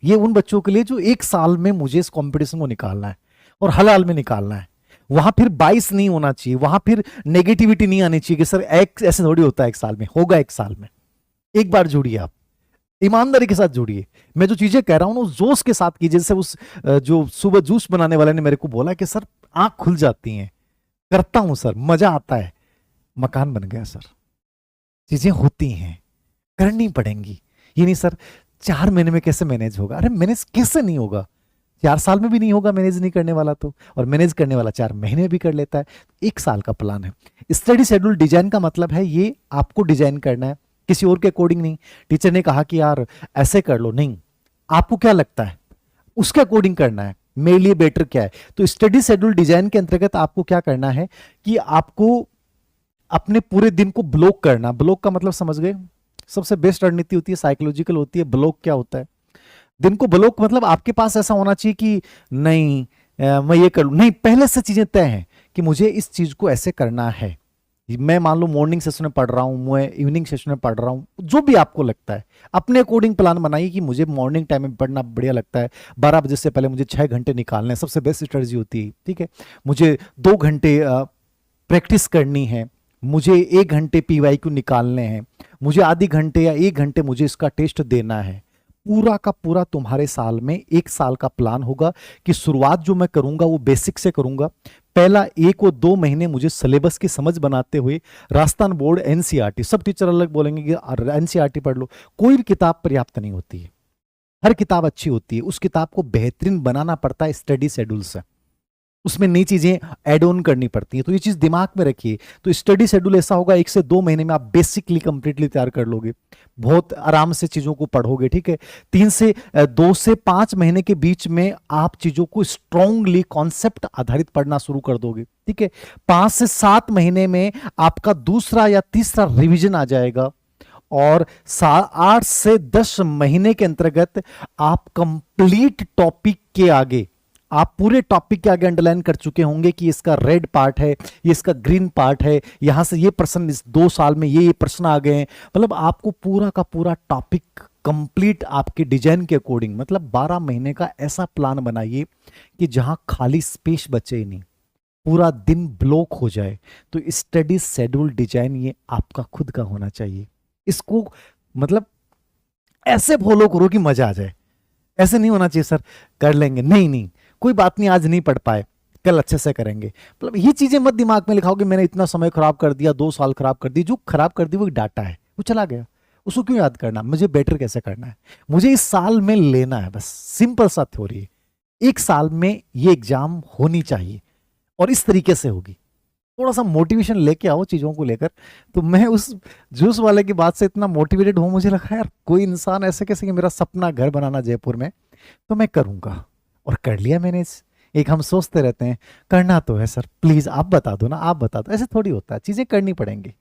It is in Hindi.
ये उन बच्चों के लिए जो एक साल में मुझे इस कंपटीशन को निकालना है और हलाल में निकालना है। वहां फिर बाइस नहीं होना चाहिए, वहां फिर नेगेटिविटी नहीं आनी चाहिए कि सर एक ऐसे थोड़ी होता है, एक साल में होगा, एक साल में। एक बार जुड़िए आप, ईमानदारी के साथ जुड़िए। मैं जो चीजें कह रहा हूं ना उस जोश के साथ कीजिए। जैसे उस जो सुबह जूस बनाने वाले ने मेरे को बोला कि सर आंख खुल जाती हैं, करता हूं सर, मजा आता है। मकान बन गया सर। चीजें होती हैं, करनी पड़ेंगी। ये नहीं सर 4 महीने में कैसे मैनेज होगा, अरे मैनेज कैसे नहीं होगा, 4 साल में भी नहीं होगा मैनेज नहीं करने वाला तो, और मैनेज करने वाला 4 महीने में भी कर लेता है। 1 साल का प्लान है। स्टडी शेड्यूल डिजाइन का मतलब है ये आपको डिजाइन करना है, किसी और के अकॉर्डिंग नहीं। टीचर ने कहा कि यार ऐसे कर लो, नहीं, आपको क्या लगता है उसके अकॉर्डिंग करना है, मेरे लिए बेटर क्या है। तो स्टडी शेड्यूल डिजाइन के अंतर्गत आपको क्या करना है कि आपको अपने पूरे दिन को ब्लॉक करना। ब्लॉक का मतलब समझ गए, सबसे बेस्ट रणनीति होती है साइकोलॉजिकल होती है। ब्लॉक क्या होता है, दिन को ब्लॉक मतलब आपके पास ऐसा होना चाहिए कि नहीं मैं ये करूं, नहीं, पहले से चीजें तय हैं कि मुझे इस चीज को ऐसे करना है। मैं मान लो मॉर्निंग सेशन में पढ़ रहा हूं, मैं इवनिंग सेशन में पढ़ रहा हूं, जो भी आपको लगता है अपने अकॉर्डिंग प्लान बनाइए कि मुझे मॉर्निंग टाइम में पढ़ना बढ़िया लगता है, 12 बजे से पहले मुझे 6 घंटे निकालने हैं, सबसे बेस्ट स्ट्रेटजी होती है। ठीक है, मुझे 2 घंटे प्रैक्टिस करनी है, मुझे 1 घंटे पीवाईक्यू निकालने हैं, मुझे आधी घंटे या 1 घंटे मुझे इसका टेस्ट देना है। पूरा का पूरा तुम्हारे साल में 1 साल का प्लान होगा कि शुरुआत जो मैं करूंगा वो बेसिक से करूंगा। पहला 1 और 2 महीने मुझे सिलेबस की समझ बनाते हुए राजस्थान बोर्ड एनसीईआरटी, सब टीचर अलग बोलेंगे कि एनसीईआरटी पढ़ लो, कोई भी किताब पर्याप्त नहीं होती है, हर किताब अच्छी होती है, उस किताब को बेहतरीन बनाना पड़ता है स्टडी शेड्यूल से, उसमें नई चीजें ऐड ऑन करनी पड़ती हैं। तो ये चीज दिमाग में रखिए। तो स्टडी शेड्यूल ऐसा होगा 1 से 2 महीने में आप बेसिकली कंप्लीटली तैयार कर लोगे, बहुत आराम से चीजों को पढ़ोगे। ठीक है, 2 से 5 महीने के बीच में आप चीजों को स्ट्रांगली कॉन्सेप्ट आधारित पढ़ना शुरू कर दोगे। ठीक है, 5 से 7 महीने में आपका दूसरा या तीसरा रिवीजन आ जाएगा, और 8 से 10 महीने के अंतर्गत आप कंप्लीट टॉपिक के आगे, आप पूरे टॉपिक के आगे अंडरलाइन कर चुके होंगे कि इसका रेड पार्ट है, ये इसका ग्रीन पार्ट है, यहां से ये प्रश्न इस 2 साल में ये प्रश्न आ गए हैं। मतलब आपको पूरा का पूरा टॉपिक कंप्लीट आपके डिजाइन के अकॉर्डिंग, मतलब 12 महीने का ऐसा प्लान बनाइए कि जहां खाली स्पेस बचे ही नहीं, पूरा दिन ब्लॉक हो जाए। तो स्टडी शेड्यूल डिजाइन ये आपका खुद का होना चाहिए। इसको मतलब ऐसे फॉलो करो कि मजा आ जाए। ऐसे नहीं होना चाहिए सर कर लेंगे, नहीं नहीं कोई बात नहीं, आज नहीं पढ़ पाए, कल अच्छे से करेंगे। मतलब ये चीजें मत दिमाग में लिखाओ कि मैंने इतना समय खराब कर दिया, 2 साल खराब कर दी। जो खराब कर दी वो डाटा है, वो चला गया, उसको क्यों याद करना। मुझे बेटर कैसे करना है, मुझे इस साल में लेना है, बस सिंपल सा थ्योरी है। 1 साल में ये एग्जाम होनी चाहिए और इस तरीके से होगी। थोड़ा सा मोटिवेशन लेके आओ चीजों को लेकर। तो मैं उस जूस वाले की बात से इतना मोटिवेटेड हूं, मुझे लगा यार कोई इंसान ऐसे कैसे कि मेरा सपना घर बनाना जयपुर में, तो मैं करूंगा, और कर लिया मैंने। एक हम सोचते रहते हैं करना तो है सर, प्लीज आप बता दो ना, आप बता दो, ऐसे थोड़ी होता है, चीजें करनी पड़ेंगी।